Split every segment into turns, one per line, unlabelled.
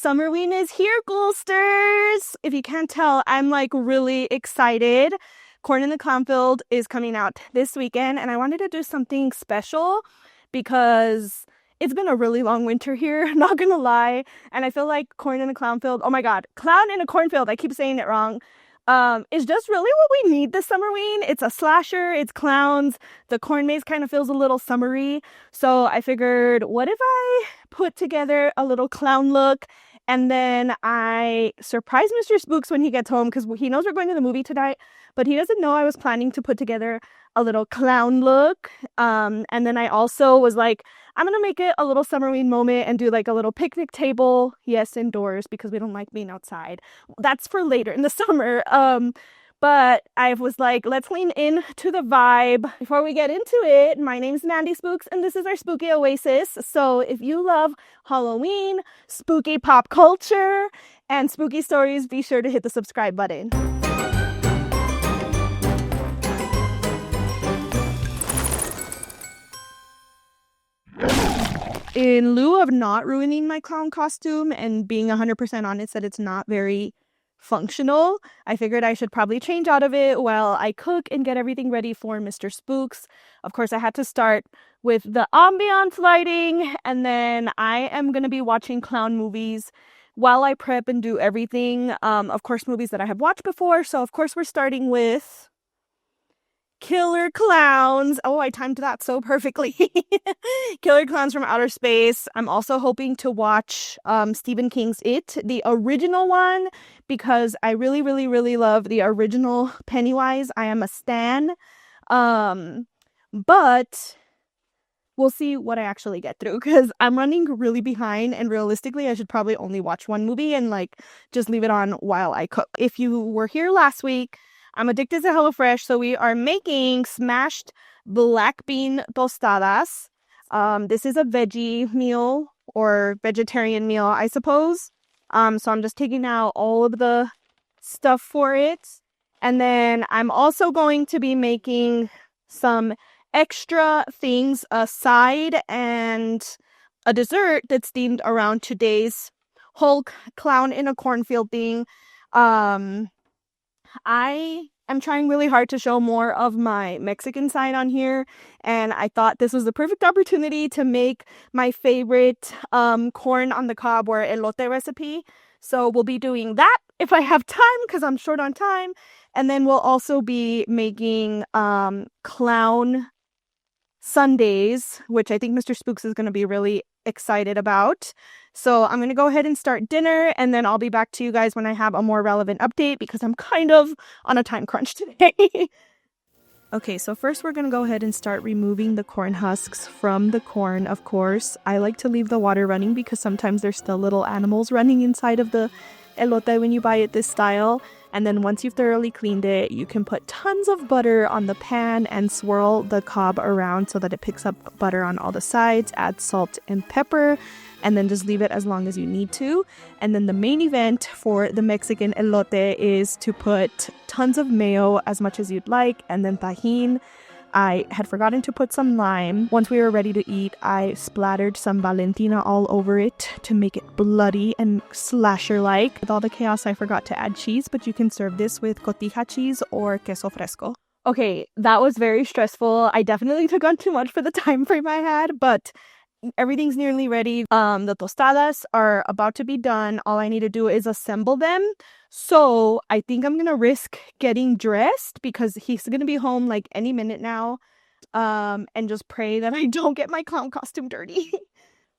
Summerween is here, Ghoulsters! If you can't tell, I'm like really excited. Corn in the Cornfield is coming out this weekend, and I wanted to do something special because it's been a really long winter here, not gonna lie. And I feel like Corn in the Cornfield, oh my god, Clown in a Cornfield, I keep saying it wrong. Is just really what we need this Summerween. It's a slasher, it's clowns. The corn maze kind of feels a little summery. So I figured, what if I put together a little clown look and then I surprise Mr. Spooks when he gets home because he knows we're going to the movie tonight, but he doesn't know I was planning to put together a little clown look. And then I also was like, I'm gonna make it a little Summerween moment and do like a little picnic table. Yes, indoors because we don't like being outside. That's for later in the summer. But I was like, let's lean in to the vibe. Before we get into it, my name's Mandy Spooks, and this is our spooky oasis. So if you love Halloween, spooky pop culture, and spooky stories, be sure to hit the subscribe button. In lieu of not ruining my clown costume and being 100% honest that it's not very functional, I figured I should probably change out of it while I cook and get everything ready for Mr. Spooks. Of course, I had to start with the ambiance lighting, and then I am going to be watching clown movies while I prep and do everything. Of course, movies that I have watched before. So, of course, we're starting with Killer Clowns. Oh, I timed that so perfectly. Killer Clowns from Outer Space. I'm also hoping to watch Stephen King's It, the original one, because I really, really, really love the original Pennywise. I am a stan. But we'll see what I actually get through because I'm running really behind, and realistically, I should probably only watch one movie and like just leave it on while I cook. If you were here last week, I'm addicted to HelloFresh, so we are making smashed black bean tostadas. This is a veggie meal or vegetarian meal, I suppose. So I'm just taking out all of the stuff for it. And then I'm also going to be making some extra things, a side and a dessert that's themed around today's Hulk clown in a cornfield thing. I am trying really hard to show more of my Mexican side on here, and I thought this was the perfect opportunity to make my favorite corn on the cob or elote recipe. So we'll be doing that if I have time because I'm short on time. And then we'll also be making clown Sundaes, which I think Mr. Spooks is going to be really excited about. So I'm going to go ahead and start dinner, and then I'll be back to you guys when I have a more relevant update because I'm kind of on a time crunch today. Okay, so first we're going to go ahead and start removing the corn husks from the corn, of course. I like to leave the water running because sometimes there's still little animals running inside of the elote when you buy it this style. And then once you've thoroughly cleaned it, you can put tons of butter on the pan and swirl the cob around so that it picks up butter on all the sides. Add salt and pepper, and then just leave it as long as you need to. And then the main event for the Mexican elote is to put tons of mayo, as much as you'd like, and then tajin. I had forgotten to put some lime. Once we were ready to eat, I splattered some Valentina all over it to make it bloody and slasher-like. With all the chaos, I forgot to add cheese, but you can serve this with cotija cheese or queso fresco. Okay, that was very stressful. I definitely took on too much for the time frame I had, but everything's nearly ready. The tostadas are about to be done. All I need to do is assemble them. So I think I'm gonna risk getting dressed because he's gonna be home like any minute now. And just pray that I don't get my clown costume dirty.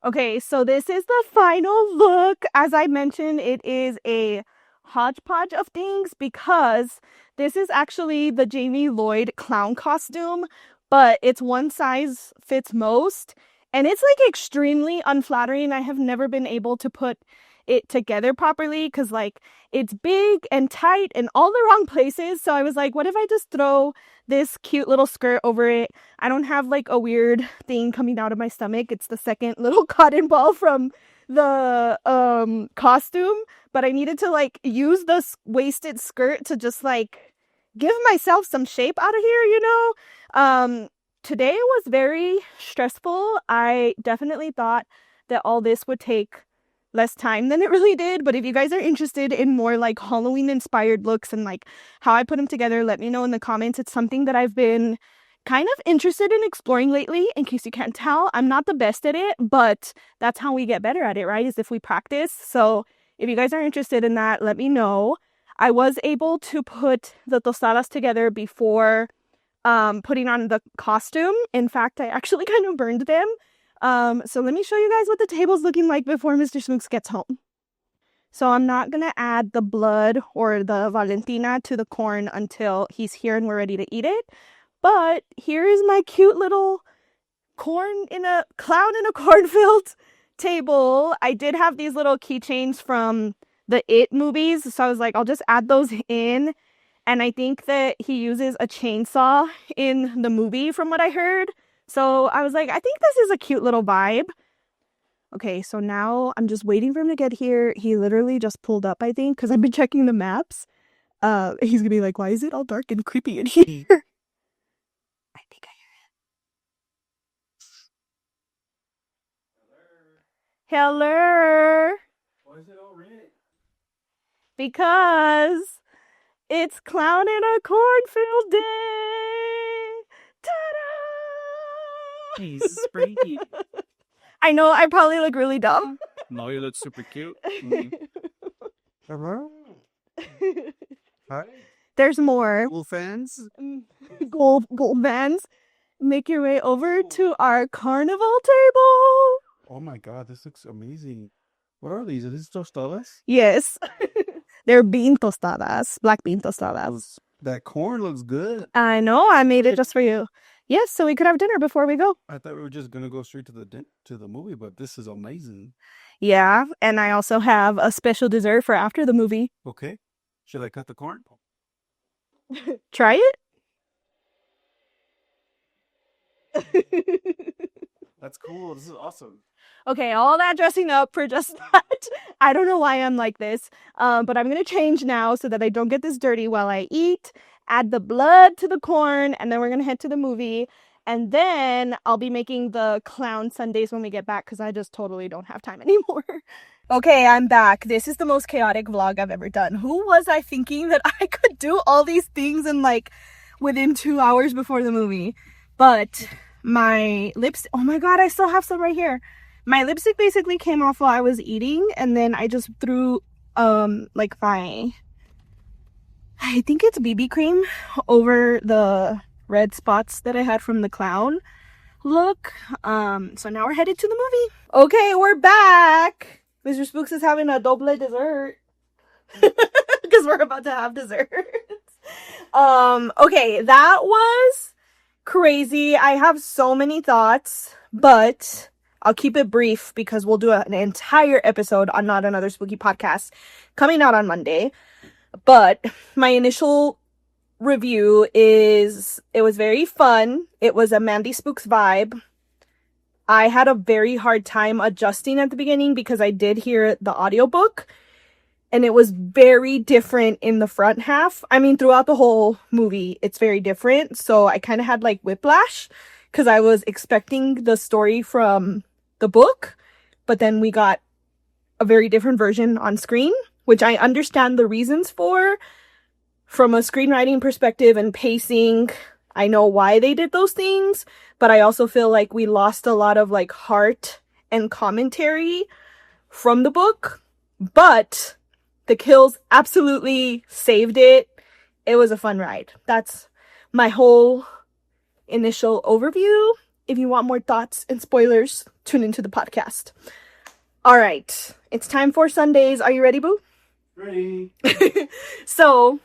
Okay, so this is the final look. As I mentioned, it is a hodgepodge of things because this is actually the Jamie Lloyd clown costume, but it's one size fits most. And it's like extremely unflattering. I have never been able to put it together properly because like it's big and tight in all the wrong places. So I was like, what if I just throw this cute little skirt over it? I don't have like a weird thing coming out of my stomach. It's the second little cotton ball from the costume, but I needed to like use this waisted skirt to just like give myself some shape out of here, you know? Today was very stressful. I definitely thought that all this would take less time than it really did. But if you guys are interested in more like Halloween inspired looks and like how I put them together, let me know in the comments. It's something that I've been kind of interested in exploring lately. In case you can't tell, I'm not the best at it, but that's how we get better at it, right? Is if we practice. So if you guys are interested in that, let me know. I was able to put the tostadas together before putting on the costume. In fact, I actually kind of burned them. So let me show you guys what the table's looking like before Mr. Spooks gets home. So I'm not going to add the blood or the Valentina to the corn until he's here and we're ready to eat it. But here is my cute little clown in a cornfield table. I did have these little keychains from the It movies. So I was like, I'll just add those in. And I think that he uses a chainsaw in the movie from what I heard. So I was like, I think this is a cute little vibe. Okay, so now I'm just waiting for him to get here. He literally just pulled up, I think, because I've been checking the maps. He's gonna be like, why is it all dark and creepy in here? I think I hear it. Hello.
Why is it all red?
Because it's Clown in a Cornfield Day. Ta-da!
He's springy.
I know, I probably look really dumb.
No, you look super cute. Hello. Hi.
There's more.
Cool fans.
Gold bands. Make your way over to our carnival table.
Oh my god, this looks amazing. What are these? Are these tostadas?
Yes. They're bean tostadas. Black bean tostadas.
That corn looks good.
I know, I made it just for you. Yes, so we could have dinner before we go.
I thought we were just gonna go straight to the movie, but this is amazing.
Yeah, and I also have a special dessert for after the movie.
Okay. Should I cut the corn?
Try it.
That's cool. This is awesome.
Okay, all that dressing up for just that. I don't know why I'm like this, but I'm going to change now so that I don't get this dirty while I eat. Add the blood to the corn, and then we're going to head to the movie. And then I'll be making the clown sundaes when we get back because I just totally don't have time anymore. Okay, I'm back. This is the most chaotic vlog I've ever done. Who was I thinking that I could do all these things in like within 2 hours before the movie? But my lips, oh my god, I still have some right here. My lipstick basically came off while I was eating, and then I just threw like my, I think it's BB cream over the red spots that I had from the clown look. So now we're headed to the movie. Okay, we're back. Mr. Spooks is having a double dessert because we're about to have dessert. Okay, that was crazy. I have so many thoughts, but I'll keep it brief because we'll do an entire episode on Not Another Spooky Podcast coming out on Monday. But my initial review is it was very fun. It was a Mandy Spooks vibe. I had a very hard time adjusting at the beginning because I did hear the audiobook and it was very different in the front half. I mean, throughout the whole movie, it's very different. So I kind of had like whiplash because I was expecting the story from the book, but then we got a very different version on screen, which I understand the reasons for from a screenwriting perspective and pacing. I know why they did those things, but I also feel like we lost a lot of like heart and commentary from the book, but the kills absolutely saved it. It was a fun ride. That's my whole initial overview. If you want more thoughts and spoilers, tune into the podcast. All right, it's time for Sundays. Are you ready, boo?
Ready.
So,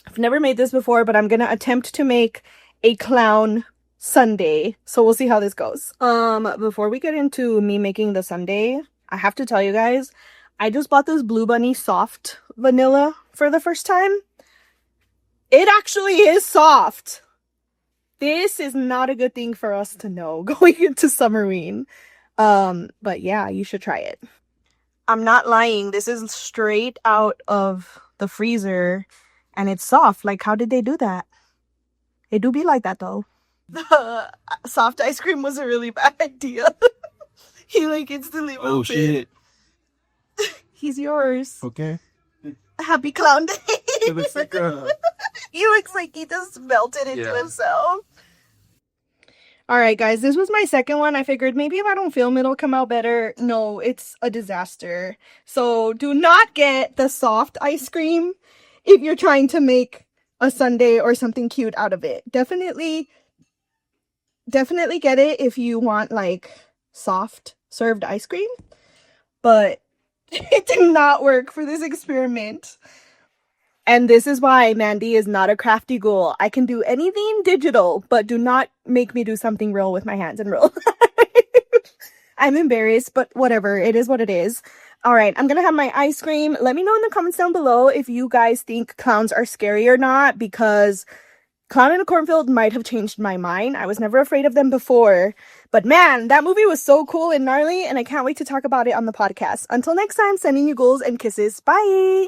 I've never made this before, but I'm gonna attempt to make a clown sundae. So we'll see how this goes. Before we get into me making the sundae, I have to tell you guys, I just bought this Blue Bunny soft vanilla for the first time. It actually is soft. This is not a good thing for us to know going into Summerween. But yeah, you should try it. I'm not lying. This is straight out of the freezer and it's soft. Like, how did they do that? It do be like that though. The soft ice cream was a really bad idea. He like instantly melted.
Oh shit.
He's yours.
Okay.
Happy clown day.
It looks like
He looks like he just melted into
Yeah.
himself. Alright guys, this was my second one. I figured maybe if I don't film it'll come out better. No, it's a disaster. So do not get the soft ice cream if you're trying to make a sundae or something cute out of it. Definitely get it if you want like soft served ice cream. But it did not work for this experiment. And this is why Mandy is not a crafty ghoul. I can do anything digital, but do not make me do something real with my hands in real life. I'm embarrassed, but whatever. It is what it is. All right, I'm going to have my ice cream. Let me know in the comments down below if you guys think clowns are scary or not, because Clown in a Cornfield might have changed my mind. I was never afraid of them before. But man, that movie was so cool and gnarly, and I can't wait to talk about it on the podcast. Until next time, sending you ghouls and kisses. Bye!